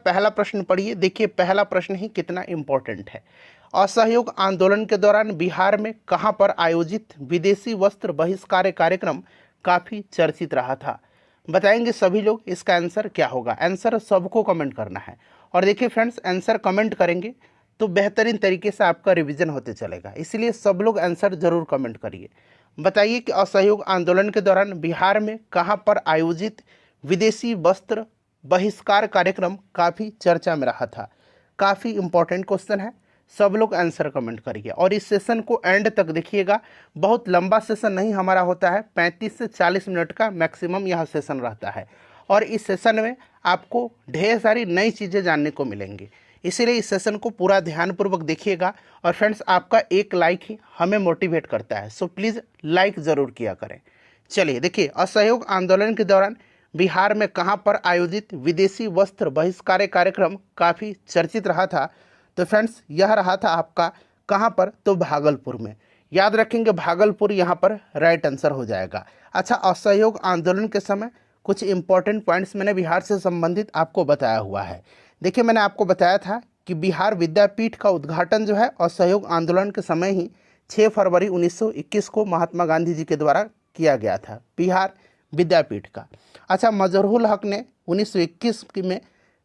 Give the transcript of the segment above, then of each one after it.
पहला प्रश्न पढ़िए। देखिए पहला प्रश्न ही कितना इंपॉर्टेंट है। असहयोग आंदोलन के दौरान बिहार में कहां पर आयोजित विदेशी वस्त्र बहिष्कार कार्यक्रम काफी चर्चित रहा था? बताएंगे सभी लोग। इसका आंसर क्या होगा? आंसर सबको कमेंट करना है। और देखिए फ्रेंड्स, आंसर कमेंट करेंगे तो बेहतरीन तरीके से आपका रिवीजन होते चलेगा, इसलिए सब लोग आंसर जरूर कमेंट करिए। बताइए कि असहयोग आंदोलन के दौरान बिहार में कहां पर आयोजित विदेशी वस्त्र बहिष्कार कार्यक्रम काफ़ी चर्चा में रहा था। काफ़ी इंपॉर्टेंट क्वेश्चन है, सब लोग आंसर कमेंट करिए और इस सेशन को एंड तक देखिएगा। बहुत लंबा सेशन नहीं हमारा होता है, 35 से 40 मिनट का मैक्सिमम यह सेशन रहता है और इस सेशन में आपको ढेर सारी नई चीज़ें जानने को मिलेंगी, इसीलिए इस सेशन को पूरा ध्यानपूर्वक देखिएगा। और फ्रेंड्स, आपका एक लाइक ही हमें मोटिवेट करता है, सो प्लीज़ लाइक ज़रूर किया करें। चलिए देखिए, असहयोग आंदोलन के दौरान बिहार में कहां पर आयोजित विदेशी वस्त्र बहिष्कार कार्यक्रम काफ़ी चर्चित रहा था? तो फ्रेंड्स, यह रहा था आपका कहां पर? तो भागलपुर में। याद रखेंगे, भागलपुर यहां पर राइट आंसर हो जाएगा। अच्छा, असहयोग आंदोलन के समय कुछ इंपॉर्टेंट पॉइंट्स मैंने बिहार से संबंधित आपको बताया हुआ है। देखिए, मैंने आपको बताया था कि बिहार विद्यापीठ का उद्घाटन जो है असहयोग आंदोलन के समय ही 6 फरवरी 1921 को महात्मा गांधी जी के द्वारा किया गया था, बिहार विद्यापीठ का। अच्छा, मजरूल हक ने 1921 में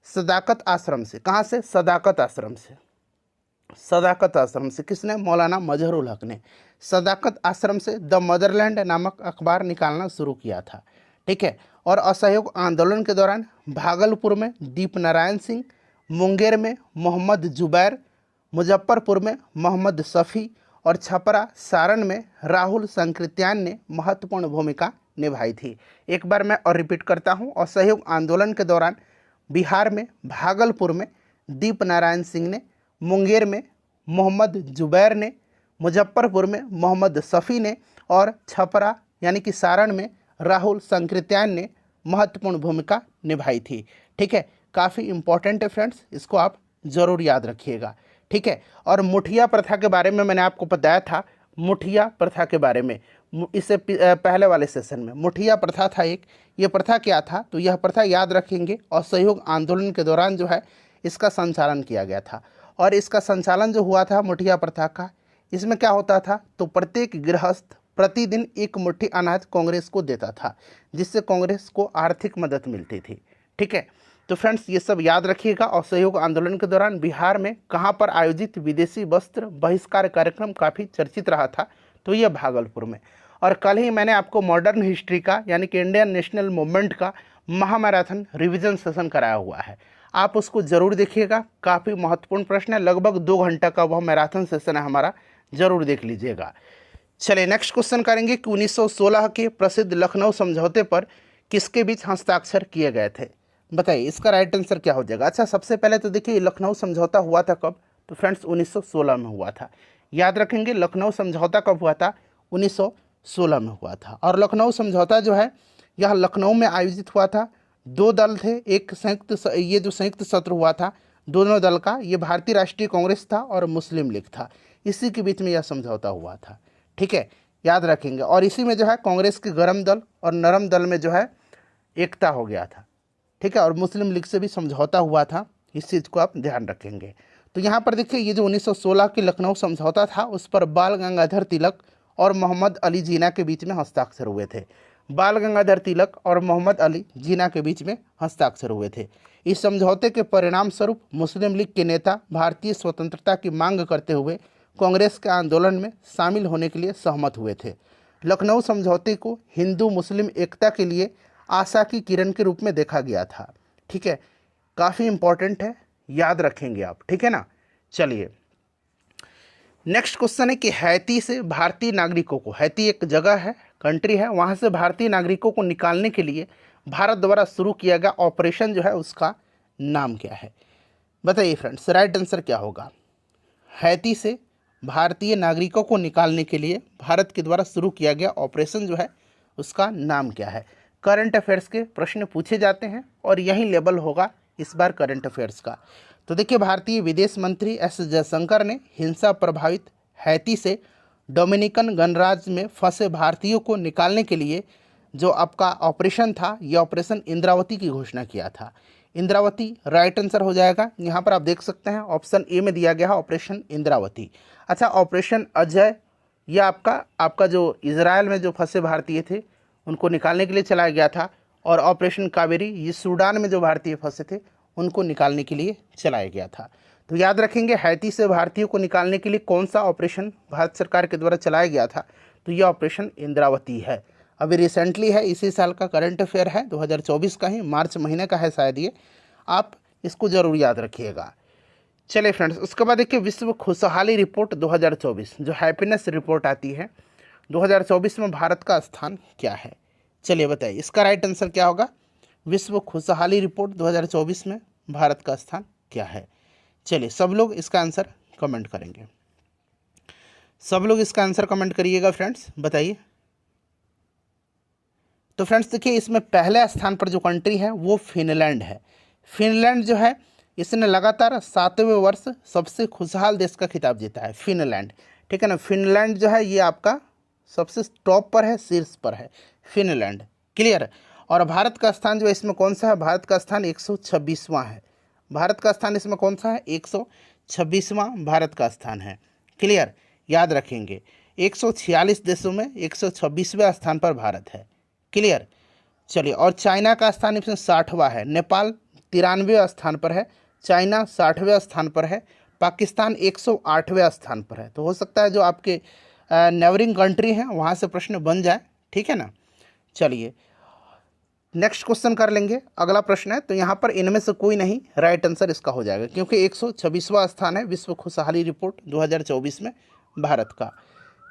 सदाकत आश्रम से, कहाँ से? सदाकत आश्रम से। सदाकत आश्रम से किसने? मौलाना मजहरूल हक ने सदाकत आश्रम से द मदरलैंड नामक अखबार निकालना शुरू किया था। ठीक है। और असहयोग आंदोलन के दौरान भागलपुर में दीपनारायण सिंह, मुंगेर में मोहम्मद जुबैर, मुजफ्फरपुर में मोहम्मद शफी और छपरा सारण में राहुल संकृत्यान ने महत्वपूर्ण भूमिका निभाई थी। एक बार मैं और रिपीट करता हूँ, असहयोग आंदोलन के दौरान बिहार में भागलपुर में दीपनारायण सिंह ने, मुंगेर में मोहम्मद जुबैर ने, मुजफ्फरपुर में मोहम्मद शफी ने और छपरा यानी कि सारण में राहुल संकृत्यान ने महत्वपूर्ण भूमिका निभाई थी। ठीक है, काफ़ी इंपॉर्टेंट है फ्रेंड्स, इसको आप ज़रूर याद रखिएगा। ठीक है। और मुठिया प्रथा के बारे में मैंने आपको बताया था, मुठिया प्रथा के बारे में इससे पहले वाले सेशन में मुठिया प्रथा था एक। ये प्रथा क्या था? तो यह प्रथा याद रखेंगे, असहयोग आंदोलन के दौरान जो है इसका संचालन किया गया था। और इसका संचालन जो हुआ था मुठिया प्रथा का, इसमें क्या होता था? तो प्रत्येक गृहस्थ प्रतिदिन एक मुट्ठी अनाज कांग्रेस को देता था, जिससे कांग्रेस को आर्थिक मदद मिलती थी। ठीक है। तो फ्रेंड्स, ये सब याद रखिएगा। असहयोग आंदोलन के दौरान बिहार में कहाँ पर आयोजित विदेशी वस्त्र बहिष्कार कार्यक्रम काफ़ी चर्चित रहा था? तो यह भागलपुर में। और कल ही मैंने आपको मॉडर्न हिस्ट्री का यानी कि इंडियन नेशनल मूवमेंट का महामैराथन रिवीजन सेशन कराया हुआ है, आप उसको जरूर देखिएगा। काफ़ी महत्वपूर्ण प्रश्न है, लगभग 2 घंटा का वह मैराथन सेशन है हमारा, जरूर देख लीजिएगा। चलिए नेक्स्ट क्वेश्चन करेंगे कि 1916 के प्रसिद्ध लखनऊ समझौते पर किसके बीच हस्ताक्षर किए गए थे? बताइए, इसका राइट आंसर क्या हो जाएगा? अच्छा, सबसे पहले तो देखिए, लखनऊ समझौता हुआ था कब? तो फ्रेंड्स 1916 में हुआ था। याद रखेंगे, लखनऊ समझौता कब हुआ था? 1916 में हुआ था। और लखनऊ समझौता जो है यह लखनऊ में आयोजित हुआ था। 2 दल थे, एक ये जो संयुक्त सत्र हुआ था दोनों दल का, ये भारतीय राष्ट्रीय कांग्रेस था और मुस्लिम लीग था, इसी के बीच में यह समझौता हुआ था। ठीक है, याद रखेंगे। और इसी में जो है कांग्रेस के गर्म दल और नरम दल में जो है एकता हो गया था। ठीक है। और मुस्लिम लीग से भी समझौता हुआ था, इस चीज़ को आप ध्यान रखेंगे। तो यहाँ पर देखिए, ये जो 1916 की लखनऊ समझौता था उस पर बाल गंगाधर तिलक और मोहम्मद अली जिन्ना के बीच में हस्ताक्षर हुए थे। बाल गंगाधर तिलक और मोहम्मद अली जिन्ना के बीच में हस्ताक्षर हुए थे। इस समझौते के परिणाम स्वरूप मुस्लिम लीग के नेता भारतीय स्वतंत्रता की मांग करते हुए कांग्रेस के आंदोलन में शामिल होने के लिए सहमत हुए थे। लखनऊ समझौते को हिंदू मुस्लिम एकता के लिए आशा की किरण के रूप में देखा गया था। ठीक है, काफ़ी इंपॉर्टेंट है, याद रखेंगे आप। ठीक है ना। चलिए नेक्स्ट क्वेश्चन है कि हैती से भारतीय नागरिकों को, हैती एक जगह है, कंट्री है, वहाँ से भारतीय नागरिकों को निकालने के लिए भारत द्वारा शुरू किया गया ऑपरेशन जो है उसका नाम क्या है? बताइए फ्रेंड्स, राइट आंसर क्या होगा? हैती से भारतीय नागरिकों को निकालने के लिए भारत के द्वारा शुरू किया गया ऑपरेशन जो है उसका नाम क्या है? करंट अफेयर्स के प्रश्न पूछे जाते हैं और यही लेवल होगा इस बार करंट अफेयर्स का। तो देखिए, भारतीय विदेश मंत्री एस जयशंकर ने हिंसा प्रभावित हैती से डोमिनिकन गणराज्य में फंसे भारतीयों को निकालने के लिए जो आपका ऑपरेशन था, यह ऑपरेशन इंद्रावती की घोषणा किया था। इंद्रावती राइट आंसर हो जाएगा। यहाँ पर आप देख सकते हैं ऑप्शन ए में दिया गया है ऑपरेशन इंद्रावती। अच्छा, ऑपरेशन अजय ये आपका जो इजराइल में जो फंसे भारतीय थे उनको निकालने के लिए चलाया गया था, और ऑपरेशन कावेरी ये सूडान में जो भारतीय फंसे थे उनको निकालने के लिए चलाया गया था। तो याद रखेंगे हैती से भारतीयों को निकालने के लिए कौन सा ऑपरेशन भारत सरकार के द्वारा चलाया गया था, तो ये ऑपरेशन इंद्रावती है। अभी रिसेंटली है, इसी साल का करंट अफेयर है, 2024 का ही मार्च महीने का है शायद ये, आप इसको जरूर याद रखिएगा। चलिए फ्रेंड्स, उसके बाद देखिए विश्व खुशहाली रिपोर्ट 2024 जो हैप्पीनेस रिपोर्ट आती है 2024 में भारत का स्थान क्या है। चलिए बताइए इसका राइट आंसर क्या होगा। विश्व खुशहाली रिपोर्ट 2024 में भारत का स्थान क्या है। चलिए सब लोग इसका आंसर कमेंट करेंगे, सब लोग इसका आंसर कमेंट करिएगा फ्रेंड्स, बताइए। तो फ्रेंड्स देखिए इसमें पहले स्थान पर जो कंट्री है वो फिनलैंड है। फिनलैंड जो है इसने लगातार 7वें वर्ष सबसे खुशहाल देश का खिताब जीता है, फिनलैंड, ठीक है ना। फिनलैंड जो है ये आपका सबसे टॉप पर है, शीर्ष पर है फिनलैंड, क्लियर। और भारत का स्थान जो है इसमें कौन सा है, भारत का स्थान 126वां है। भारत का स्थान इसमें कौन सा है, 126वां भारत का स्थान है, क्लियर, याद रखेंगे। 146 देशों में 126वें स्थान पर भारत है, क्लियर। चलिए, और चाइना का स्थान इसमें 60वां है, नेपाल 93वें स्थान पर है, चाइना 60वें स्थान पर है, पाकिस्तान 108वें स्थान पर है। तो हो सकता है जो आपके नेबरिंग कंट्री हैं वहाँ से प्रश्न बन जाए, ठीक है ना। चलिए नेक्स्ट क्वेश्चन कर लेंगे, अगला प्रश्न है। तो यहाँ पर इनमें से कोई नहीं, राइट आंसर इसका हो जाएगा, क्योंकि 126वां स्थान है विश्व खुशहाली रिपोर्ट 2024 में भारत का।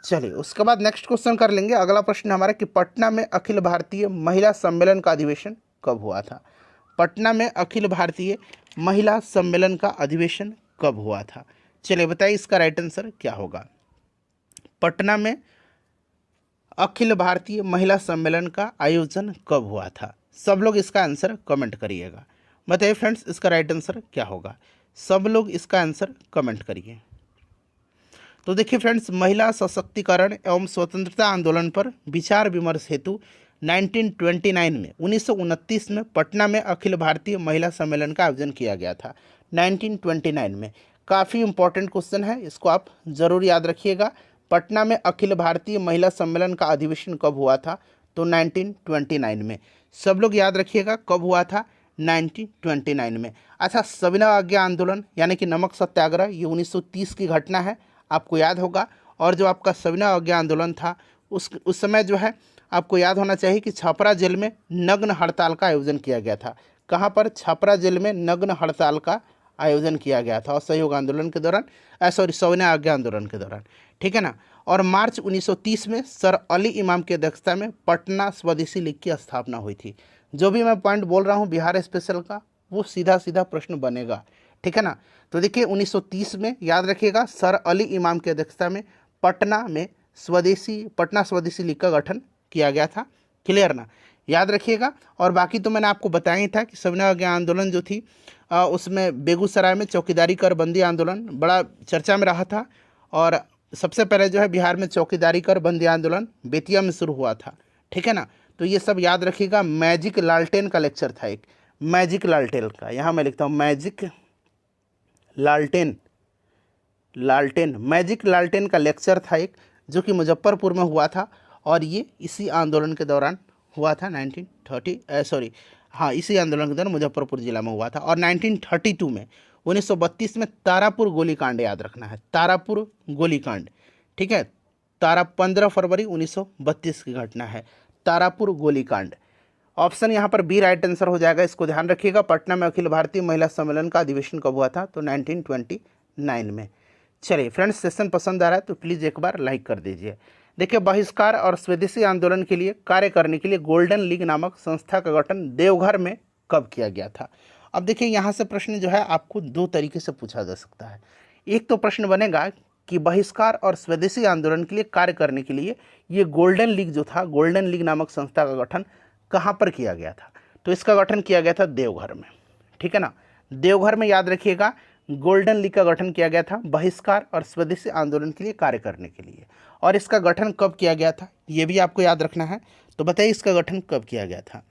चलिए उसके बाद नेक्स्ट क्वेश्चन कर लेंगे, अगला प्रश्न हमारा कि पटना में अखिल भारतीय महिला सम्मेलन का अधिवेशन कब हुआ था। पटना में अखिल भारतीय महिला सम्मेलन का अधिवेशन कब हुआ था। चलिए बताइए इसका राइट आंसर क्या होगा। पटना में अखिल भारतीय महिला सम्मेलन का आयोजन कब हुआ था। सब लोग इसका आंसर कमेंट करिएगा, बताइए फ्रेंड्स इसका राइट आंसर क्या होगा। सब लोग इसका आंसर कमेंट करिए। तो देखिए फ्रेंड्स, महिला सशक्तिकरण एवं स्वतंत्रता आंदोलन पर विचार विमर्श हेतु 1929 में 1929 में पटना में अखिल भारतीय महिला सम्मेलन का आयोजन किया गया था। 1929 में, काफ़ी इंपॉर्टेंट क्वेश्चन है, इसको आप जरूर याद रखिएगा। पटना में अखिल भारतीय महिला सम्मेलन का अधिवेशन कब हुआ था, तो 1929 में। सब लोग याद रखिएगा कब हुआ था, 1929 में। अच्छा, सविनय अवज्ञा आंदोलन यानी कि नमक सत्याग्रह, ये 1930 की घटना है, आपको याद होगा। और जो आपका सविनय अवज्ञा आंदोलन था उस समय जो है आपको याद होना चाहिए कि छपरा जेल में नग्न हड़ताल का आयोजन किया गया था। कहाँ पर, छपरा जेल में नग्न हड़ताल का आयोजन किया गया था, असहयोग आंदोलन के दौरान, सविनय अवज्ञा आंदोलन के दौरान, ठीक है ना। और मार्च 1930 में सर अली इमाम की अध्यक्षता में पटना स्वदेशी लीग की स्थापना हुई थी। जो भी मैं पॉइंट बोल रहा हूँ बिहार स्पेशल का, वो सीधा सीधा प्रश्न बनेगा, ठीक है ना। तो देखिए 1930 में याद रखिएगा सर अली इमाम की अध्यक्षता में पटना स्वदेशी लीग का गठन किया गया था, क्लियर ना, याद रखिएगा। और बाकी तो मैंने आपको बताया ही था कि सविनय अवज्ञा आंदोलन जो थी उसमें बेगूसराय में चौकीदारी कर बंदी आंदोलन बड़ा चर्चा में रहा था। और सबसे पहले जो है बिहार में चौकीदारी कर बंदी आंदोलन बेतिया में शुरू हुआ था, ठीक है ना। तो ये सब याद रखिएगा। मैजिक लालटेन का लेक्चर था एक, मैजिक लालटेन का, यहाँ मैं लिखता हूँ मैजिक मैजिक लालटेन का लेक्चर था एक, जो कि मुजफ्फरपुर में हुआ था। और ये इसी आंदोलन के दौरान हुआ था, इसी आंदोलन के दौरान मुजफ्फरपुर जिला में हुआ था। और 1932 में 1932 में तारापुर गोलीकांड, याद रखना है, तारापुर गोलीकांड, ठीक है। 15 फरवरी 1932 की घटना है, तारापुर गोलीकांड। ऑप्शन यहाँ पर बी राइट आंसर हो जाएगा, इसको ध्यान रखिएगा। पटना में अखिल भारतीय महिला सम्मेलन का अधिवेशन कब हुआ था, तो 1929 में। चलिए फ्रेंड्स, सेशन पसंद आ रहा है तो प्लीज़ एक बार लाइक कर दीजिए। देखिए, बहिष्कार और स्वदेशी आंदोलन के लिए कार्य करने के लिए गोल्डन लीग नामक संस्था का गठन देवघर में कब किया गया था। अब देखिए यहाँ से प्रश्न जो है आपको दो तरीके से पूछा जा सकता है। एक तो प्रश्न बनेगा कि बहिष्कार और स्वदेशी आंदोलन के लिए कार्य करने के लिए ये गोल्डन लीग जो था, गोल्डन लीग नामक संस्था का गठन कहाँ पर किया गया था, तो इसका गठन किया गया था देवघर में, ठीक है ना। देवघर में याद रखिएगा गोल्डन लीग का गठन किया गया था बहिष्कार और स्वदेशी आंदोलन के लिए कार्य करने के लिए। और इसका गठन कब किया गया था ये भी आपको याद रखना है। तो बताइए इसका गठन कब किया गया था।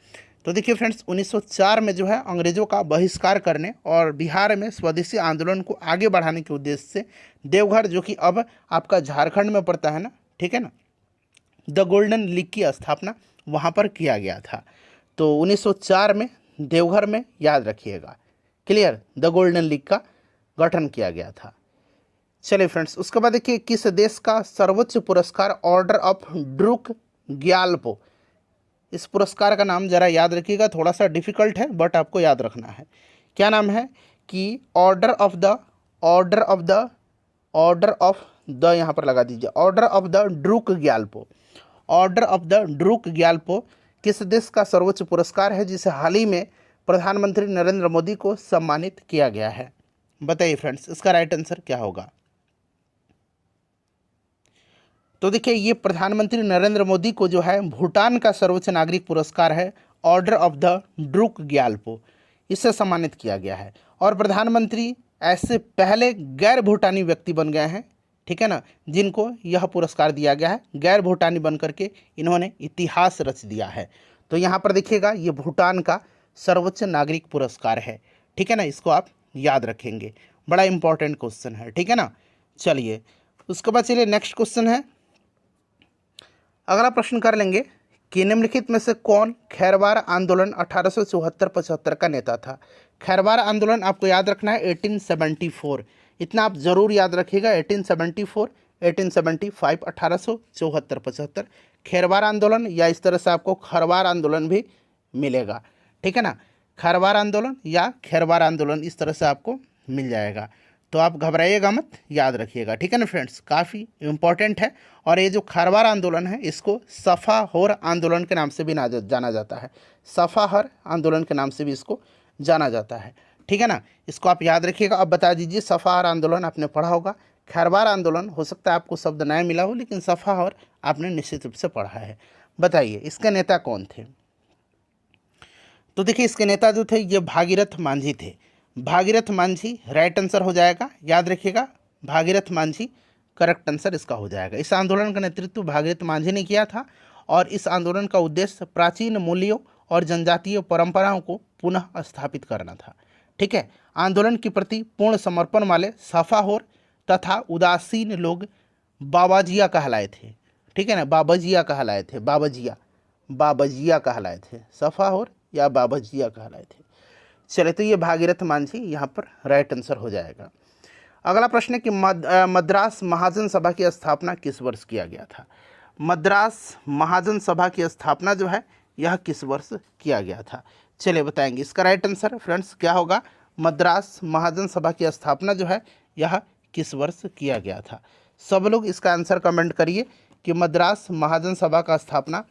तो देखिए फ्रेंड्स, 1904 में जो है अंग्रेजों का बहिष्कार करने और बिहार में स्वदेशी आंदोलन को आगे बढ़ाने के उद्देश्य से देवघर, जो कि अब आपका झारखंड में पड़ता है ना, ठीक है ना, द गोल्डन लीग की स्थापना वहाँ पर किया गया था। तो 1904 में देवघर में, याद रखिएगा, क्लियर, द गोल्डन लीग का गठन किया गया था। चलिए फ्रेंड्स, उसके बाद देखिए, किस देश का सर्वोच्च पुरस्कार ऑर्डर ऑफ ड्रूक ग्याल्पो, इस पुरस्कार का नाम जरा याद रखिएगा, थोड़ा सा डिफिकल्ट है बट आपको याद रखना है। क्या नाम है कि ऑर्डर ऑफ द यहाँ पर लगा दीजिए, order of the Druk Gyalpo. Order of the Druk Gyalpo किस देश का सर्वोच्च पुरस्कार है जिसे हाल ही में प्रधानमंत्री नरेंद्र मोदी को सम्मानित किया गया है? बताइए फ्रेंड्स, इसका राइट आंसर क्या होगा? तो देखिए, ये प्रधानमंत्री नरेंद्र मोदी को जो है भूटान का सर्वोच्च नागरिक पुरस्कार है order of the Druk Gyalpo, इससे सम्मानित किया गया है। और प्रधानमंत्री ऐसे पहले गैर भूटानी व्यक्ति बन गए हैं, ठीक है ना, जिनको यह पुरस्कार दिया गया है। गैर भूटानी बन करके इन्होंने इतिहास रच दिया है। तो यहाँ पर देखिएगा, ये भूटान का सर्वोच्च नागरिक पुरस्कार है, ठीक है ना, इसको आप याद रखेंगे, बड़ा इंपॉर्टेंट क्वेश्चन है, ठीक है ना। चलिए उसके बाद चलिए नेक्स्ट क्वेश्चन है, अगला प्रश्न कर लेंगे कि निम्नलिखित में से कौन खैरवार आंदोलन 1874-75 का नेता था? खैरवार आंदोलन आपको याद रखना है 1874, इतना आप जरूर याद रखिएगा, 1874, 1875, 1874-75 खैरवार आंदोलन, या इस तरह से आपको खरवार आंदोलन भी मिलेगा, ठीक है ना, खरवार आंदोलन या खैरवार आंदोलन, इस तरह से आपको मिल जाएगा। तो आप घबराइएगा मत, याद रखिएगा, ठीक है ना फ्रेंड्स, काफ़ी इम्पोर्टेंट है। और ये जो खरवार आंदोलन है, इसको सफाहोर आंदोलन के नाम से भी जाना जाता है, सफाहर आंदोलन के नाम से भी इसको जाना जाता है, ठीक है ना, इसको आप याद रखिएगा। अब बता दीजिए, सफाहर आंदोलन आपने पढ़ा होगा, खैरवार आंदोलन हो सकता है आपको शब्द नया मिला हो, लेकिन सफाहर आपने निश्चित रूप से पढ़ा है। बताइए इसके नेता कौन थे? तो देखिए, इसके नेता जो थे ये भागीरथ मांझी थे। भागीरथ मांझी राइट आंसर हो जाएगा, याद रखिएगा, भागीरथ मांझी करेक्ट आंसर इसका हो जाएगा। इस आंदोलन का नेतृत्व भागीरथ मांझी ने किया था और इस आंदोलन का उद्देश्य प्राचीन मूल्यों और जनजातीय परंपराओं को पुनः स्थापित करना था, ठीक है। आंदोलन के प्रति पूर्ण समर्पण वाले सफाहोर तथा उदासीन लोग बाबाजिया कहलाए थे, ठीक है ना, बाबाजिया कहलाए थे, बाबाजिया कहलाए थे, सफाहोर या बाबाजिया कहलाए थे। चले, तो ये भागीरथ मांझी यहाँ पर राइट आंसर हो जाएगा। अगला प्रश्न है कि मद्रास महाजन सभा की स्थापना किस वर्ष किया गया था? मद्रास महाजन सभा की स्थापना जो है यह किस वर्ष किया गया था? चलिए बताएंगे इसका राइट आंसर फ्रेंड्स क्या होगा। मद्रास महाजन सभा की स्थापना जो है यह किस वर्ष किया गया था? सब लोग इसका आंसर कमेंट करिए कि मद्रास महाजन सभा का स्थापना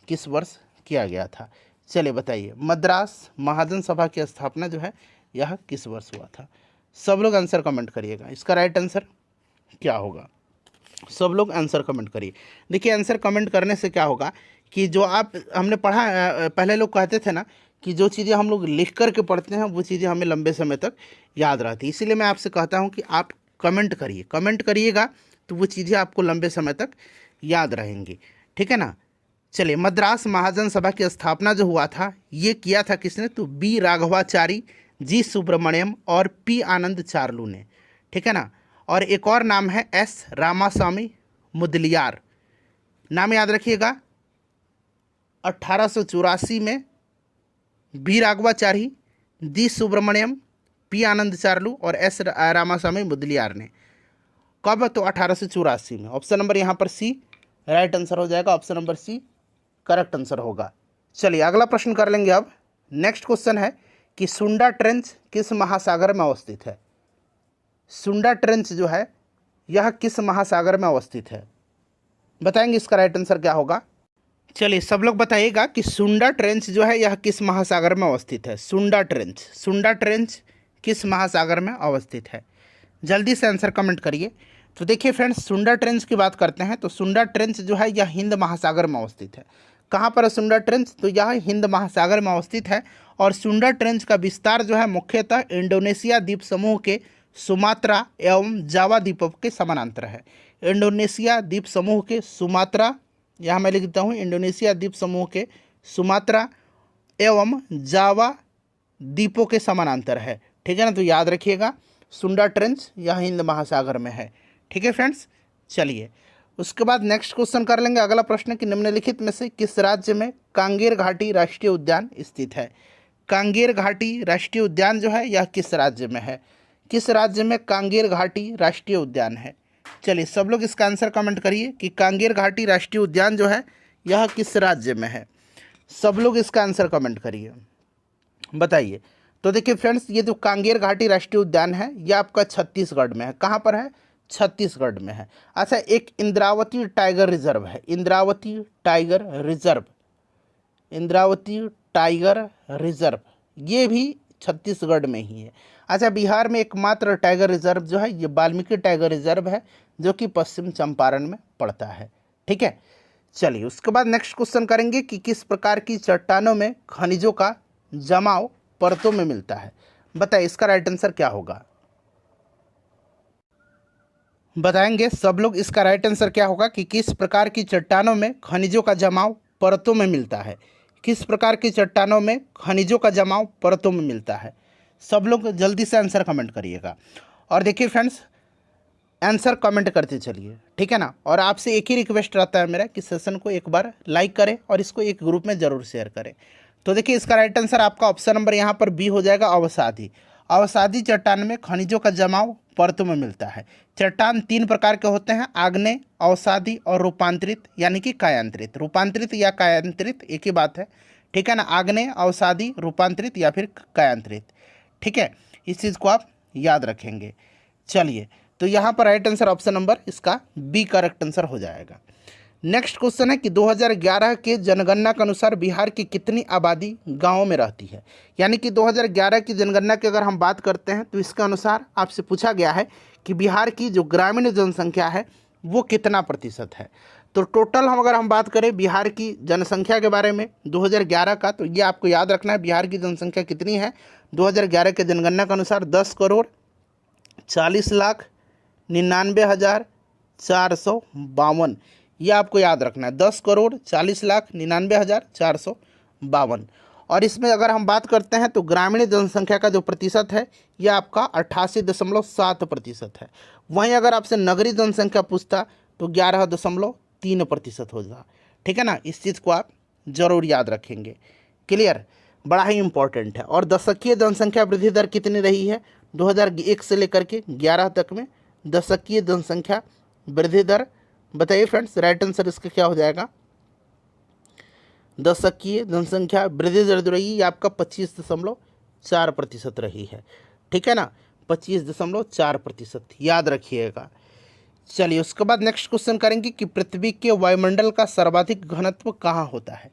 किस वर्ष किया गया था। चलिए बताइए, मद्रास महाजन सभा की स्थापना जो है यह किस वर्ष हुआ था? सब लोग आंसर कमेंट करिएगा, इसका राइट आंसर क्या होगा? सब लोग आंसर कमेंट करिए। देखिए, आंसर कमेंट करने से क्या होगा कि जो आप हमने पढ़ा, पहले लोग कहते थे ना कि जो चीज़ें हम लोग लिख करके पढ़ते हैं वो चीज़ें हमें लंबे समय तक याद रहती है। इसीलिए मैं आपसे कहता हूँ कि आप कमेंट करिए, कमेंट करिएगा तो वो चीज़ें आपको लंबे समय तक याद रहेंगी, ठीक है ना। चलिए, मद्रास महाजन सभा की स्थापना जो हुआ था ये किया था किसने? तो बी राघवाचारी, जी सुब्रमण्यम और पी आनंद चार्लू ने, ठीक है ना। और एक और नाम है एस रामास्वामी मुदलियार, नाम याद रखिएगा। 1884 में बी राघवाचारी, जी सुब्रमण्यम, पी आनंद चार्लू और एस रामास्वामी मुदलियार ने। कब? तो 1884 में। ऑप्शन नंबर यहाँ पर सी राइट आंसर हो जाएगा, option number C correct answer होगा। चलिए अगला प्रश्न कर लेंगे। अब नेक्स्ट क्वेश्चन है कि सुंडा ट्रेंच किस महासागर में अवस्थित है? सुंडा ट्रेंच जो है यह किस महासागर में अवस्थित है? बताएंगे इसका राइट आंसर क्या होगा? चलिए सब लोग बताइएगा कि सुंडा ट्रेंच जो है यह किस महासागर में अवस्थित है? सुंडा ट्रेंच किस महासागर में अवस्थित है? जल्दी से आंसर कमेंट करिए। तो देखिए फ्रेंड्स, सुंडा ट्रेंच की बात करते हैं तो सुंडा ट्रेंच जो है यह हिंद महासागर में अवस्थित है। कहाँ पर है सुंडा ट्रेंच? तो यह हिंद महासागर में अवस्थित है। और सुंडा ट्रेंच का विस्तार जो है मुख्यतः इंडोनेशिया द्वीप समूह के सुमात्रा एवं जावा द्वीपों के समानांतर है। इंडोनेशिया द्वीप समूह के सुमात्रा, यहाँ मैं लिखता हूँ इंडोनेशिया द्वीप समूह के सुमात्रा एवं जावा द्वीपों के समानांतर है। ठीक है ना, तो याद रखिएगा सुंडा ट्रेंच यह हिंद महासागर में है। ठीक है फ्रेंड्स, चलिए उसके बाद नेक्स्ट क्वेश्चन कर लेंगे। अगला प्रश्न कि निम्नलिखित में से किस राज्य में कांगेर घाटी राष्ट्रीय उद्यान स्थित है। कांगेर घाटी राष्ट्रीय उद्यान जो है यह किस राज्य में है, किस राज्य में कांगेर घाटी राष्ट्रीय उद्यान है। चलिए सब लोग इसका आंसर कमेंट करिए कि कांगेर घाटी राष्ट्रीय उद्यान जो है यह किस राज्य में है। सब लोग इसका आंसर कमेंट करिए, बताइए। तो देखिए फ्रेंड्स, ये जो कांगेर घाटी राष्ट्रीय उद्यान है यह आपका छत्तीसगढ़ में है। कहाँ पर है, छत्तीसगढ़ में है। अच्छा, एक इंद्रावती टाइगर रिजर्व है, Indravati tiger reserve, Indravati tiger reserve ये भी छत्तीसगढ़ में ही है। अच्छा, बिहार में एकमात्र टाइगर रिजर्व जो है ये वाल्मीकि टाइगर रिजर्व है जो कि पश्चिम चंपारण में पड़ता है। ठीक है, चलिए उसके बाद नेक्स्ट क्वेश्चन करेंगे कि किस प्रकार की चट्टानों में खनिजों का जमाव परतों में मिलता है। बताइए इसका राइट आंसर क्या होगा, बताएंगे सब लोग। इसका राइट आंसर क्या होगा कि किस प्रकार की चट्टानों में खनिजों का जमाव परतों में मिलता है। किस प्रकार की चट्टानों में खनिजों का जमाव परतों में मिलता है। सब लोग जल्दी से आंसर कमेंट करिएगा। और देखिए फ्रेंड्स, आंसर कमेंट करते चलिए, ठीक है ना। और आपसे एक ही रिक्वेस्ट रहता है मेरा कि सेशन को एक बार लाइक करें और इसको एक ग्रुप में ज़रूर शेयर करें। तो देखिए इसका राइट आंसर आपका ऑप्शन नंबर यहाँ पर बी हो जाएगा, अवसादी। अवसादी चट्टान में खनिजों का जमाव परतों में मिलता है। चट्टान तीन प्रकार के होते हैं, आग्नेय, अवसादी और रूपांतरित यानी कि कायांतरित। रूपांतरित या कायांतरित एक ही बात है, ठीक है ना। आग्नेय, अवसादी, रूपांतरित या फिर कायांतरित। ठीक है, इस चीज़ को आप याद रखेंगे। चलिए, तो यहाँ पर राइट आंसर ऑप्शन नंबर इसका बी करेक्ट आंसर हो जाएगा। नेक्स्ट क्वेश्चन है कि 2011 के जनगणना के अनुसार बिहार की कितनी आबादी गांवों में रहती है। यानी कि 2011 की जनगणना की अगर हम बात करते हैं तो इसके अनुसार आपसे पूछा गया है कि बिहार की जो ग्रामीण जनसंख्या है वो कितना प्रतिशत है। तो टोटल अगर हम बात करें बिहार की जनसंख्या के बारे में 2011 का, तो ये आपको याद रखना है बिहार की जनसंख्या कितनी है 2011 के जनगणना के अनुसार 10,40,99,452। ये आपको याद रखना है, 10,40,99,452। और इसमें अगर हम बात करते हैं तो ग्रामीण जनसंख्या का जो प्रतिशत है यह आपका 88.7% है। वहीं अगर आपसे नगरीय जनसंख्या पूछता तो 11.3% हो जाए। ठीक है ना, इस चीज़ को आप जरूर याद रखेंगे। क्लियर, बड़ा ही इंपॉर्टेंट है। और दशकीय जनसंख्या वृद्धि दर कितनी रही है 2001 से लेकर के 11 तक में, दशकीय जनसंख्या वृद्धि दर बताइए फ्रेंड्स। राइट आंसर इसका क्या हो जाएगा, दशकीय जनसंख्या वृद्धि दर जो रही है आपका 25.4% रही है। ठीक है ना, 25.4% याद रखिएगा। चलिए उसके बाद नेक्स्ट क्वेश्चन करेंगे कि पृथ्वी के वायुमंडल का सर्वाधिक घनत्व कहाँ होता है।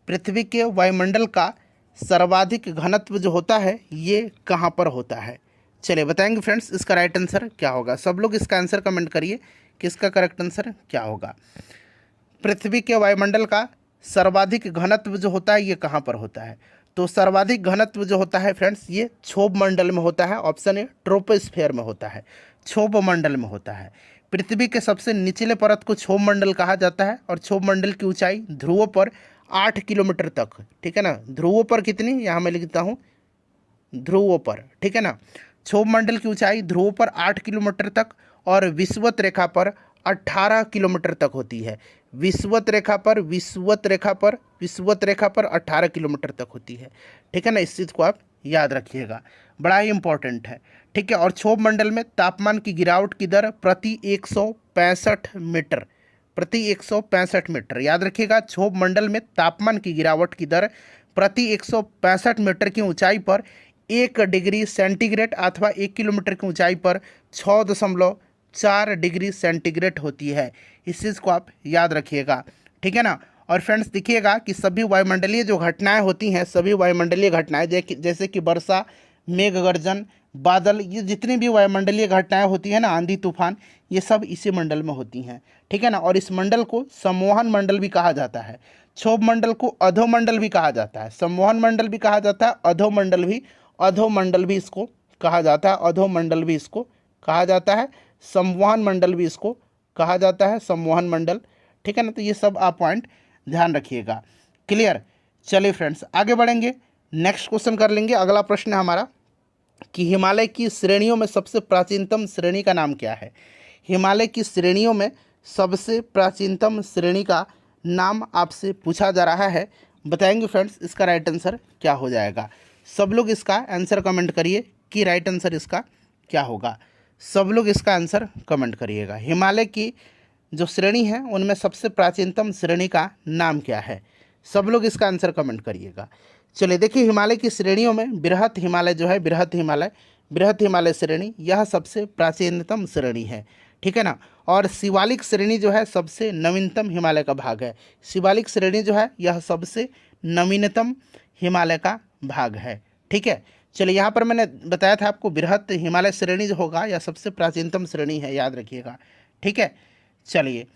पृथ्वी के वायुमंडल का सर्वाधिक घनत्व जो होता है ये कहाँ पर होता है। चलिए बताएंगे फ्रेंड्स इसका राइट आंसर क्या होगा। सब लोग इसका आंसर कमेंट करिए कि इसका करेक्ट आंसर क्या होगा। पृथ्वी के वायुमंडल का सर्वाधिक घनत्व जो होता है ये कहाँ पर होता है। तो सर्वाधिक घनत्व जो होता है फ्रेंड्स ये क्षोभ मंडल में होता है। ऑप्शन ए ट्रोपोस्फेयर में होता है, क्षोभ मंडल में होता है। पृथ्वी के सबसे निचले परत को क्षोभ मंडल कहा जाता है और क्षोभ मंडल की ऊंचाई ध्रुवों पर 8 किलोमीटर तक। ठीक है ना, ध्रुवों पर कितनी, यहाँ मैं लिखता हूँ ध्रुवों पर। ठीक है ना, क्षोभ मंडल की ऊंचाई ध्रुवों पर 8 किलोमीटर तक और विषुवत रेखा पर 18 किलोमीटर तक होती है। विषुवत रेखा पर 18 किलोमीटर तक होती है। ठीक है ना, इस चीज़ को आप याद रखिएगा, बड़ा ही इंपॉर्टेंट है। ठीक है, और क्षोभ मंडल में तापमान की गिरावट की दर प्रति 165 मीटर, प्रति 165 मीटर याद रखिएगा। क्षोभ मंडल में तापमान की गिरावट की दर प्रति 165 मीटर की ऊंचाई पर 1 डिग्री सेंटीग्रेड अथवा 1 किलोमीटर की ऊंचाई पर 6.4 डिग्री सेंटीग्रेड होती है। इस चीज़ को आप याद रखिएगा। ठीक है ना। और फ्रेंड्स देखिएगा कि सभी वायुमंडलीय जो घटनाएं होती हैं, सभी वायुमंडलीय घटनाएं जैसे कि वर्षा, मेघ गर्जन, बादल, ये जितनी भी वायुमंडलीय घटनाएं होती हैं ना, आंधी तूफान, ये सब इसी मंडल में होती हैं। ठीक है ना, और इस मंडल को सम्मोहन मंडल भी कहा जाता है। क्षोभ मंडल को अधोमंडल भी कहा जाता है, सम्मोहन मंडल भी कहा जाता है, अधोमंडल भी इसको कहा जाता है, अधोमंडल भी इसको कहा जाता है, सम्मोहन मंडल भी इसको कहा जाता है, सम्मोहन मंडल। ठीक है ना, तो ये सब आप पॉइंट ध्यान रखिएगा। क्लियर, चलिए फ्रेंड्स आगे बढ़ेंगे, नेक्स्ट क्वेश्चन कर लेंगे। अगला प्रश्न है हमारा कि हिमालय की श्रेणियों में सबसे प्राचीनतम श्रेणी का नाम क्या है। हिमालय की श्रेणियों में सबसे प्राचीनतम श्रेणी का नाम आपसे पूछा जा रहा है। बताएंगे फ्रेंड्स इसका राइट आंसर क्या हो जाएगा। सब लोग इसका आंसर कमेंट करिए कि राइट आंसर इसका क्या होगा। सब लोग इसका आंसर कमेंट करिएगा। हिमालय की जो श्रेणी है उनमें सबसे प्राचीनतम श्रेणी का नाम क्या है। सब लोग इसका आंसर कमेंट करिएगा। चलिए देखिए, हिमालय की श्रेणियों में बृहत हिमालय जो है, बृहत हिमालय श्रेणी यह सबसे प्राचीनतम श्रेणी है, ठीक है ना। और शिवालिक श्रेणी जो है सबसे नवीनतम हिमालय का भाग है। शिवालिक श्रेणी जो है यह सबसे नवीनतम हिमालय का भाग है, ठीक है। चलिए यहाँ पर मैंने बताया था आपको बृहत हिमालय श्रेणी जो होगा यह सबसे प्राचीनतम श्रेणी है, याद रखिएगा, ठीक है। चलिए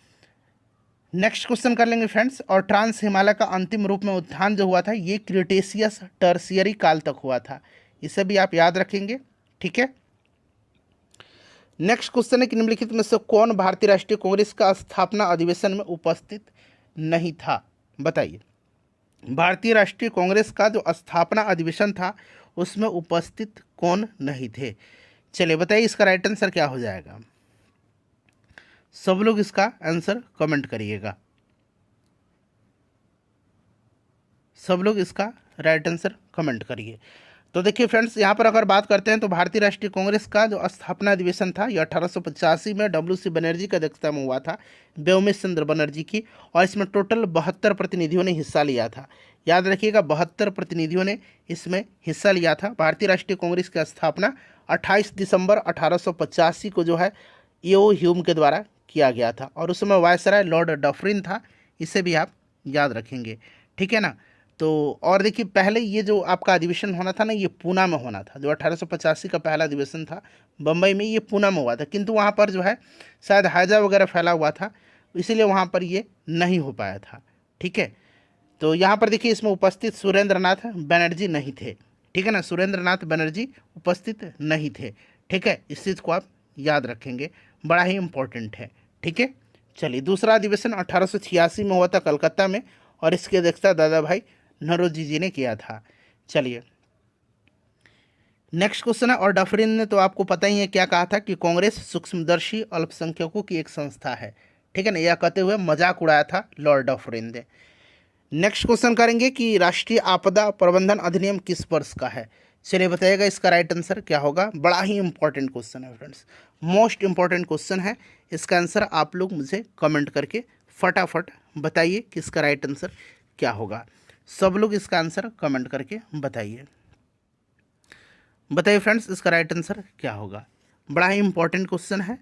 नेक्स्ट क्वेश्चन कर लेंगे फ्रेंड्स। और ट्रांस हिमालय का अंतिम रूप में उत्थान जो हुआ था ये क्रिटेशियस टर्शियरी काल तक हुआ था, इसे भी आप याद रखेंगे, ठीक है। नेक्स्ट क्वेश्चन है कि निम्नलिखित में से कौन भारतीय राष्ट्रीय कांग्रेस का स्थापना अधिवेशन में उपस्थित नहीं था। बताइए, भारतीय राष्ट्रीय कांग्रेस का जो स्थापना अधिवेशन था उसमें उपस्थित कौन नहीं थे। चलिए बताइए इसका राइट आंसर क्या हो जाएगा। सब लोग इसका आंसर कमेंट करिएगा। सब लोग इसका राइट आंसर कमेंट करिए। तो देखिए फ्रेंड्स, यहाँ पर अगर बात करते हैं तो भारतीय राष्ट्रीय कांग्रेस का जो स्थापना अधिवेशन था यह 1885 में डब्ल्यू.सी. बनर्जी की अध्यक्षता में हुआ था, व्योमेश चंद्र बनर्जी की। और इसमें टोटल 72 प्रतिनिधियों ने हिस्सा लिया था। याद रखिएगा, 72 प्रतिनिधियों ने इसमें हिस्सा लिया था। भारतीय राष्ट्रीय कांग्रेस की स्थापना 28 दिसंबर 1885 को जो है ए.ओ. ह्यूम के द्वारा किया गया था। और उस समय वायसराय लॉर्ड डफरिन था, इसे भी आप याद रखेंगे, ठीक है ना। तो और देखिए, पहले ये जो आपका अधिवेशन होना था ना, ये पूना में होना था। जो 1885 का पहला अधिवेशन था बम्बई में, ये पूना में हुआ था, किंतु वहाँ पर जो है शायद हैजा वगैरह फैला हुआ था, इसीलिए वहाँ पर ये नहीं हो पाया था, ठीक है। तो यहाँ पर देखिए, इसमें उपस्थित सुरेंद्र नाथ बनर्जी नहीं थे, ठीक है ना। सुरेंद्र नाथ बनर्जी उपस्थित नहीं थे, ठीक है। इस चीज़ को आप याद रखेंगे, बड़ा ही इंपॉर्टेंट है, ठीक है। चलिए दूसरा अधिवेशन 1886 में हुआ था कलकत्ता में, और इसकी अध्यक्षता दादा भाई नौरोजी जी ने किया था। चलिए नेक्स्ट क्वेश्चन है। और डफरिन ने तो आपको पता ही है क्या कहा था कि कांग्रेस सूक्ष्मदर्शी अल्पसंख्यकों की एक संस्था है, ठीक है ना। यह कहते हुए मजाक उड़ाया था लॉर्ड डफरिन ने। नेक्स्ट क्वेश्चन करेंगे कि राष्ट्रीय आपदा प्रबंधन अधिनियम किस वर्ष का है। चलिए बताइएगा इसका राइट आंसर क्या होगा। बड़ा ही इंपॉर्टेंट क्वेश्चन है फ्रेंड्स, मोस्ट इंपॉर्टेंट क्वेश्चन है। इसका आंसर आप लोग मुझे कमेंट करके फटाफट बताइए कि इसका राइट आंसर क्या होगा। सब लोग इसका आंसर कमेंट करके बताइए। बताइए फ्रेंड्स इसका राइट आंसर क्या होगा। बड़ा ही इंपॉर्टेंट क्वेश्चन है,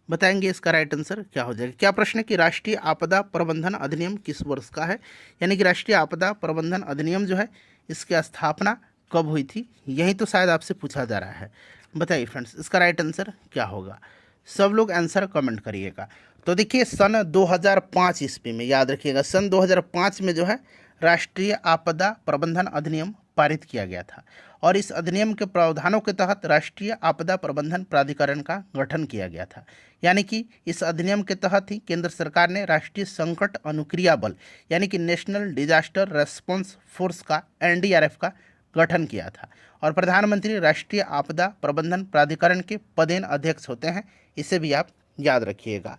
बताएंगे इसका राइट आंसर क्या हो जाएगा। क्या प्रश्न है कि राष्ट्रीय आपदा प्रबंधन अधिनियम किस वर्ष का है, यानी कि राष्ट्रीय आपदा प्रबंधन अधिनियम जो है इसकी स्थापना कब हुई थी, यही तो शायद आपसे पूछा जा रहा है। बताइए फ्रेंड्स इसका राइट आंसर क्या होगा। सब लोग आंसर कमेंट करिएगा। तो देखिए सन 2005 ईस्वी में, याद रखिएगा, सन 2005 में जो है राष्ट्रीय आपदा प्रबंधन अधिनियम पारित किया गया था। और इस अधिनियम के प्रावधानों के तहत राष्ट्रीय आपदा प्रबंधन प्राधिकरण का गठन किया गया था। यानी कि इस अधिनियम के तहत ही केंद्र सरकार ने राष्ट्रीय संकट अनुक्रिया बल यानी कि नेशनल डिजास्टर रेस्पॉन्स फोर्स का NDRF का गठन किया था। और प्रधानमंत्री राष्ट्रीय आपदा प्रबंधन प्राधिकरण के पदेन अध्यक्ष होते हैं, इसे भी आप याद रखिएगा।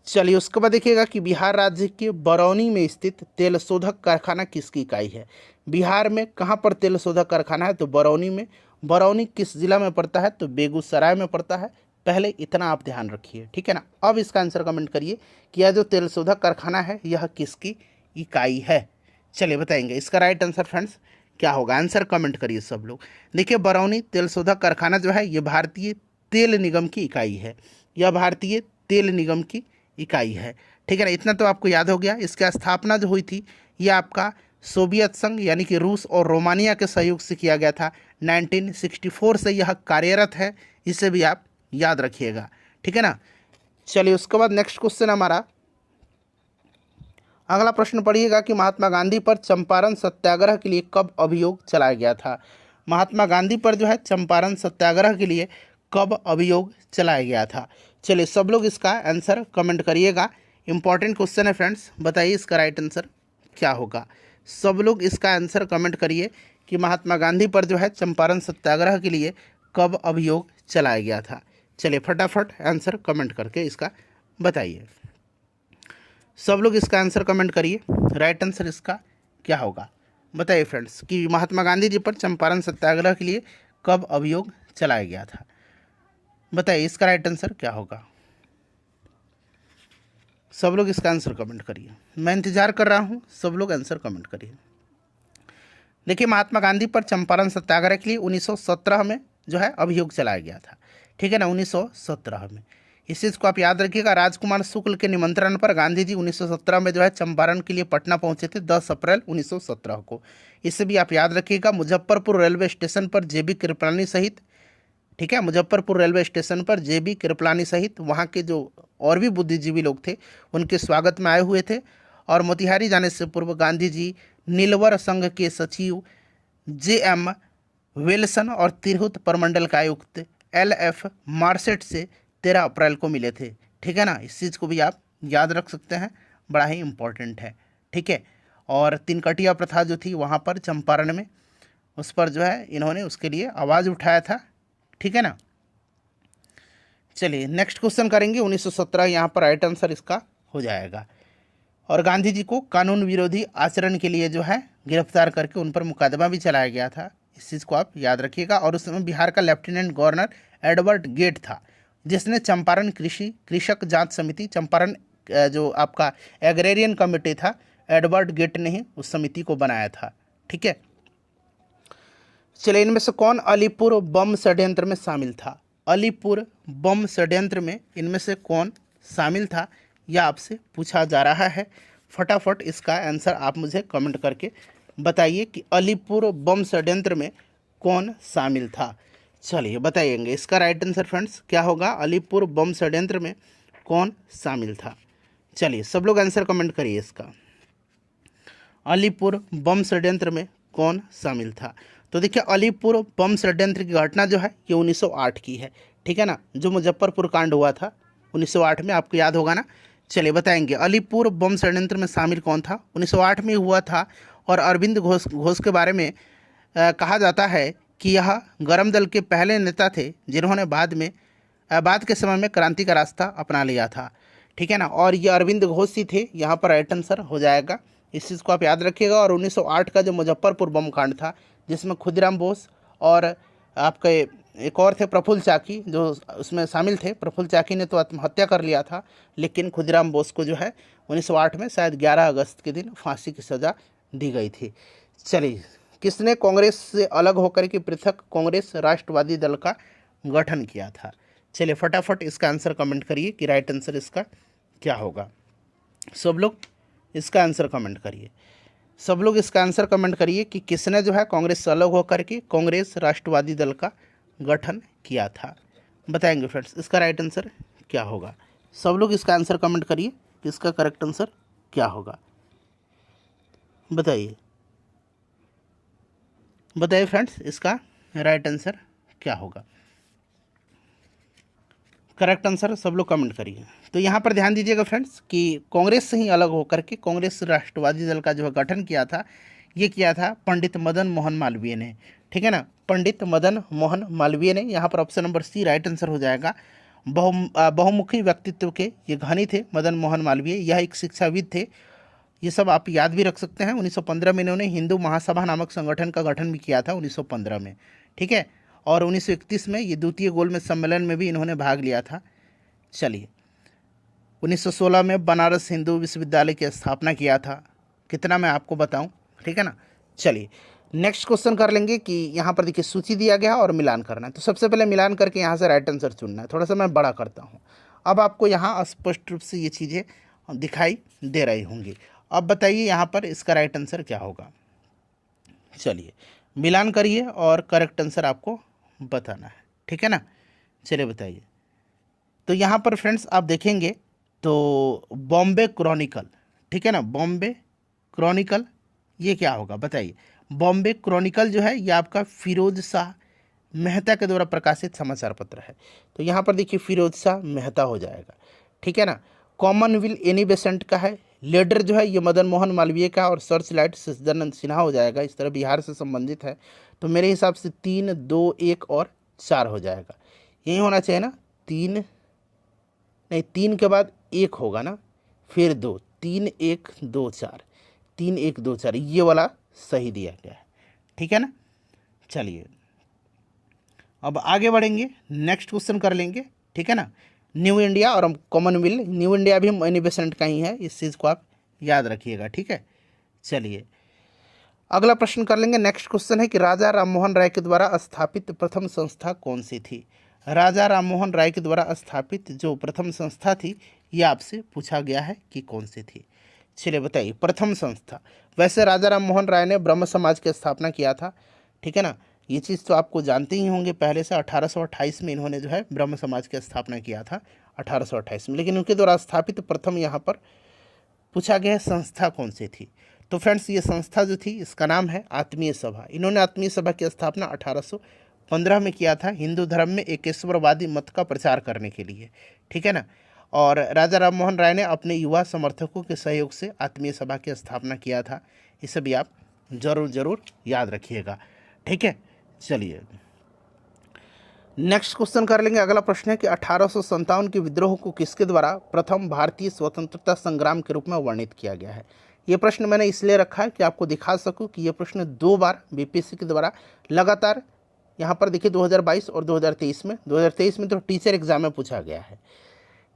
चलिए उसके बाद देखिएगा कि बिहार राज्य के बरौनी में स्थित तेल शोधक कारखाना किसकी इकाई है। बिहार में कहाँ पर तेल शोधक कारखाना है, तो बरौनी में। बरौनी किस जिला में पड़ता है, तो बेगूसराय में पड़ता है। पहले इतना आप ध्यान रखिए, ठीक है ना। अब इसका आंसर कमेंट करिए कि यह जो तेल शोधक कारखाना है यह किसकी इकाई है। चलिए बताएंगे इसका राइट आंसर फ्रेंड्स क्या होगा। आंसर कमेंट करिए सब लोग। देखिए बरौनी तेल शोधक कारखाना जो है ये भारतीय तेल निगम की इकाई है, यह भारतीय तेल निगम की इकाई है, ठीक है ना। इतना तो आपको याद हो गया। इसकी स्थापना जो हुई थी ये आपका सोवियत संघ यानी कि रूस और रोमानिया के सहयोग से किया गया था। 1964 से यह कार्यरत है, इसे भी आप याद रखिएगा, ठीक है ना। चलिए उसके बाद नेक्स्ट क्वेश्चन हमारा अगला प्रश्न पढ़िएगा कि महात्मा गांधी पर चंपारण सत्याग्रह के लिए कब अभियोग चलाया गया था। महात्मा गांधी पर जो है चंपारण सत्याग्रह के लिए कब अभियोग चलाया गया था। चलिए सब लोग इसका आंसर कमेंट करिएगा। इंपॉर्टेंट क्वेश्चन है फ्रेंड्स, बताइए इसका राइट आंसर क्या होगा। सब लोग इसका आंसर कमेंट करिए कि महात्मा गांधी पर जो है चंपारण सत्याग्रह के लिए कब अभियोग चलाया गया था। चलिए फटाफट आंसर कमेंट करके इसका बताइए। सब लोग इसका आंसर कमेंट करिए, राइट आंसर इसका क्या होगा बताइए फ्रेंड्स कि महात्मा गांधी जी पर चंपारण सत्याग्रह के लिए कब अभियोग चलाया गया था। बताइए इसका राइट आंसर क्या होगा। सब लोग इसका आंसर कमेंट करिए, मैं इंतजार कर रहा हूं, सब लोग आंसर कमेंट करिए। देखिए महात्मा गांधी पर चंपारण सत्याग्रह के लिए 1917 में जो है अभियोग चलाया गया था, ठीक है ना, 1917 में। इस चीज़ को आप याद रखिएगा। राजकुमार शुक्ल के निमंत्रण पर गांधी जी 1917 में जो है चंपारण के लिए पटना पहुंचे थे 10 अप्रैल 1917 को। इसे भी आप याद रखिएगा। मुजफ्फरपुर रेलवे स्टेशन पर जेबी कृपलानी सहित, ठीक है, मुजफ्फरपुर रेलवे स्टेशन पर जेबी कृपलानी सहित वहाँ के जो और भी बुद्धिजीवी लोग थे उनके स्वागत में आए हुए थे। और मोतिहारी जाने से पूर्व गांधी जी नीलवर संघ के सचिव JM विल्सन और तिरहुत प्रमंडल का आयुक्त LF मार्सेट से 13 अप्रैल को मिले थे, ठीक है ना। इस चीज़ को भी आप याद रख सकते हैं, बड़ा ही इम्पोर्टेंट है, ठीक है। और तिनकटिया प्रथा जो थी वहाँ पर चंपारण में, उस पर जो है इन्होंने उसके लिए आवाज़ उठाया था, ठीक है ना। चलिए नेक्स्ट क्वेश्चन करेंगे। 1917 यहाँ पर राइट आंसर इसका हो जाएगा। और गांधी जी को कानून विरोधी आचरण के लिए जो है गिरफ्तार करके उन पर मुकदमा भी चलाया गया था, इस चीज़ को आप याद रखिएगा। और उस समय बिहार का लेफ्टिनेंट गवर्नर एडवर्ड गेट था, जिसने चंपारण कृषक जांच समिति, चंपारण जो आपका एग्रेरियन कमेटी था, एडवर्ड गेट ने ही उस समिति को बनाया था, ठीक है। चलिए इनमें से कौन अलीपुर बम षड्यंत्र में शामिल था। अलीपुर बम षड्यंत्र में इनमें से कौन शामिल था, यह आपसे पूछा जा रहा है। फटाफट इसका आंसर आप मुझे कमेंट करके बताइए कि अलीपुर बम षड्यंत्र में कौन शामिल था। चलिए बताइएंगे इसका राइट आंसर फ्रेंड्स क्या होगा। अलीपुर बम षड्यंत्र में कौन शामिल था। चलिए सब लोग आंसर कमेंट करिए इसका। अलीपुर बम षड्यंत्र में कौन शामिल था। तो देखिए अलीपुर बम षड्यंत्र की घटना जो है ये 1908 की है, ठीक है ना, जो मुजफ्फरपुर कांड हुआ था 1908 में, आपको याद होगा ना। चलिए बताएंगे अलीपुर बम षड्यंत्र में शामिल कौन था। 1908 में हुआ था और अरविंद घोष के बारे में कहा जाता है कि यह गरम दल के पहले नेता थे जिन्होंने बाद के समय में क्रांति का रास्ता अपना लिया था, ठीक है ना। और ये अरविंद घोष ही थे, यहाँ पर राइट आंसर हो जाएगा। इस चीज़ को आप याद रखिएगा। और 1908 का जो मुजफ्फरपुर बम कांड था जिसमें खुदीराम बोस और आपके एक और थे प्रफुल्ल चाकी जो उसमें शामिल थे। प्रफुल्ल चाकी ने तो आत्महत्या कर लिया था, लेकिन खुदीराम बोस को जो है 1908 में शायद 11 अगस्त के दिन फांसी की सज़ा दी गई थी। चलिए किसने कांग्रेस से अलग होकर के पृथक कांग्रेस राष्ट्रवादी दल का गठन किया था। चलिए फटाफट इसका आंसर कमेंट करिए कि राइट आंसर इसका क्या होगा। सब लोग इसका आंसर कमेंट करिए। सब लोग इसका आंसर कमेंट करिए कि किसने जो है कांग्रेस से अलग होकर के कांग्रेस राष्ट्रवादी दल का गठन किया था। बताएंगे फ्रेंड्स इसका राइट आंसर क्या होगा। सब लोग इसका आंसर कमेंट करिए कि इसका करेक्ट आंसर क्या होगा। बताइए फ्रेंड्स इसका राइट आंसर क्या होगा। करेक्ट आंसर सब लोग कमेंट करिए। तो यहाँ पर ध्यान दीजिएगा फ्रेंड्स कि कांग्रेस से ही अलग होकर के कांग्रेस राष्ट्रवादी दल का जो गठन किया था, ये किया था पंडित मदन मोहन मालवीय ने, ठीक है ना, पंडित मदन मोहन मालवीय ने। यहाँ पर option number C right answer हो जाएगा। बहुमुखी व्यक्तित्व के ये धनी थे मदन मोहन मालवीय, यह एक शिक्षाविद थे। ये सब आप याद भी रख सकते हैं। 1915 में इन्होंने हिंदू महासभा नामक संगठन का गठन भी किया था 1915 में, ठीक है। और 1931 में ये द्वितीय गोलमेज सम्मेलन में भी इन्होंने भाग लिया था। चलिए 1916 में बनारस हिंदू विश्वविद्यालय की स्थापना किया था। कितना मैं आपको बताऊं, ठीक है ना। चलिए नेक्स्ट क्वेश्चन कर लेंगे कि यहाँ पर देखिए सूची दिया गया और मिलान करना है। तो सबसे पहले मिलान करके यहाँ से राइट आंसर चुनना है। थोड़ा सा मैं बड़ा करता हूँ, अब आपको यहाँ स्पष्ट रूप से ये चीज़ें दिखाई दे रही होंगी। अब बताइए यहाँ पर इसका राइट आंसर क्या होगा। चलिए मिलान करिए और करेक्ट आंसर आपको बताना है, ठीक है ना। चलिए बताइए। तो यहाँ पर फ्रेंड्स आप देखेंगे तो बॉम्बे क्रॉनिकल, ठीक है ना, बॉम्बे क्रॉनिकल ये क्या होगा बताइए। बॉम्बे क्रॉनिकल जो है ये आपका फिरोज शाह मेहता के द्वारा प्रकाशित समाचार पत्र है। तो यहाँ पर देखिए फिरोज शाह मेहता हो जाएगा, ठीक है ना। कॉमनवेल्थ एनी बेसेंट का है, लीडर जो है ये मदन मोहन मालवीय का, और सर्च लाइट सच्चिदानंद सिन्हा हो जाएगा। इस तरह बिहार से संबंधित है, तो मेरे हिसाब से 3, 2, 1 और 4 हो जाएगा। यही होना चाहिए ना, 3 नहीं, 3 के बाद 1 होगा ना, फिर 2, 3, 1, 2, 4, 3, 1, 2, 4, ये वाला सही दिया गया है। ठीक है ना। चलिए अब आगे बढ़ेंगे, नेक्स्ट क्वेश्चन कर लेंगे। ठीक है ना। न्यू इंडिया और कॉमनवेल्थ, न्यू इंडिया भी मनी बेसेंट का ही है, इस चीज़ को आप याद रखिएगा। ठीक है। चलिए अगला प्रश्न कर लेंगे। नेक्स्ट क्वेश्चन है कि राजा राममोहन राय के द्वारा स्थापित प्रथम संस्था कौन सी थी। राजा राममोहन राय के द्वारा स्थापित जो प्रथम संस्था थी, ये आपसे पूछा गया है कि कौन सी थी। चलिए बताइए प्रथम संस्था। वैसे राजा राममोहन राय ने ब्रह्म समाज की स्थापना किया था। ठीक है ना। ये चीज़ तो आपको जानते ही होंगे पहले से। 1828 में इन्होंने जो है ब्रह्म समाज की स्थापना किया था, 1828 में। लेकिन उनके द्वारा स्थापित प्रथम यहाँ पर पूछा गया है संस्था कौन सी थी। तो फ्रेंड्स ये संस्था जो थी इसका नाम है आत्मीय सभा। इन्होंने आत्मीय सभा की स्थापना 1815 में किया था, हिंदू धर्म में एकेश्वरवादी मत का प्रचार करने के लिए। ठीक है ना। और राजा राममोहन राय ने अपने युवा समर्थकों के सहयोग से आत्मीय सभा की स्थापना किया था। इसे भी आप जरूर याद रखिएगा। ठीक है। चलिए नेक्स्ट क्वेश्चन कर लेंगे। अगला प्रश्न है कि 1857 के विद्रोह को किसके द्वारा प्रथम भारतीय स्वतंत्रता संग्राम के रूप में वर्णित किया गया है। ये प्रश्न मैंने इसलिए रखा है कि आपको दिखा सकूं कि ये प्रश्न 2 बार बीपीएससी के द्वारा लगातार, यहाँ पर देखिए 2022 और 2023 में, 2023 में तो टीचर एग्जाम में पूछा गया है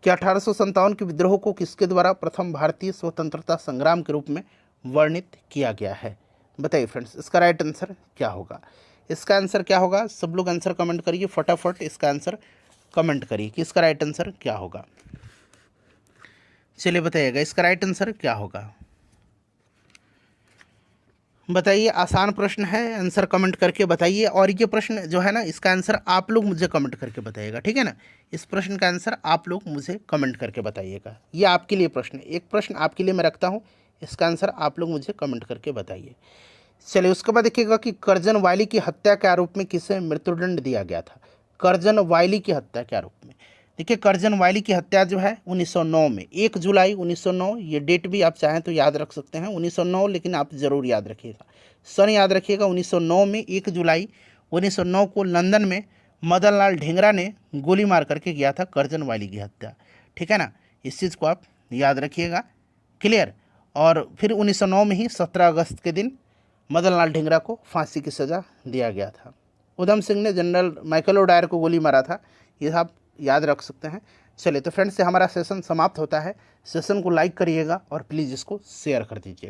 कि 1857 के विद्रोह को किसके द्वारा प्रथम भारतीय स्वतंत्रता संग्राम के रूप में वर्णित किया गया है। बताइए फ्रेंड्स इसका राइट आंसर क्या होगा। इसका आंसर क्या होगा, सब लोग आंसर कमेंट करिए फटाफट। इसका आंसर कमेंट करिए कि इसका राइट आंसर क्या होगा। चलिए बताइएगा इसका राइट आंसर क्या होगा। बताइए, आसान प्रश्न है, आंसर कमेंट करके बताइए। और ये प्रश्न जो है ना, इसका आंसर आप लोग मुझे कमेंट करके बताइएगा। ठीक है ना। इस प्रश्न का आंसर आप लोग मुझे कमेंट करके बताइएगा। ये आपके लिए प्रश्न, एक प्रश्न आपके लिए मैं रखता हूँ, इसका आंसर आप लोग मुझे कमेंट करके बताइए। चलिए उसके बाद देखिएगा कि कर्जन वायली की हत्या के आरोप में किसे मृत्युदंड दिया गया था। कर्जन वायली की हत्या के आरोप में, देखिए कर्जन वायली की हत्या जो है 1909 में, 1 जुलाई 1909, ये डेट भी आप चाहें तो याद रख सकते हैं 1909, लेकिन आप ज़रूर याद रखिएगा, सन याद रखिएगा 1909 में 1 जुलाई 1909 को लंदन में मदन लाल ढींगरा ने गोली मार करके किया था कर्जन वायली की हत्या। ठीक है ना। इस चीज़ को आप याद रखिएगा। क्लियर। और फिर 1909 में ही 17 अगस्त के दिन मदन लाल ढींगरा को फांसी की सज़ा दिया गया था। उधम सिंह ने जनरल माइकल ओडायर को गोली मारा था, ये आप याद रख सकते हैं। चलिए तो फ्रेंड्स से हमारा सेशन समाप्त होता है। सेशन को लाइक करिएगा और प्लीज़ इसको शेयर कर दीजिएगा।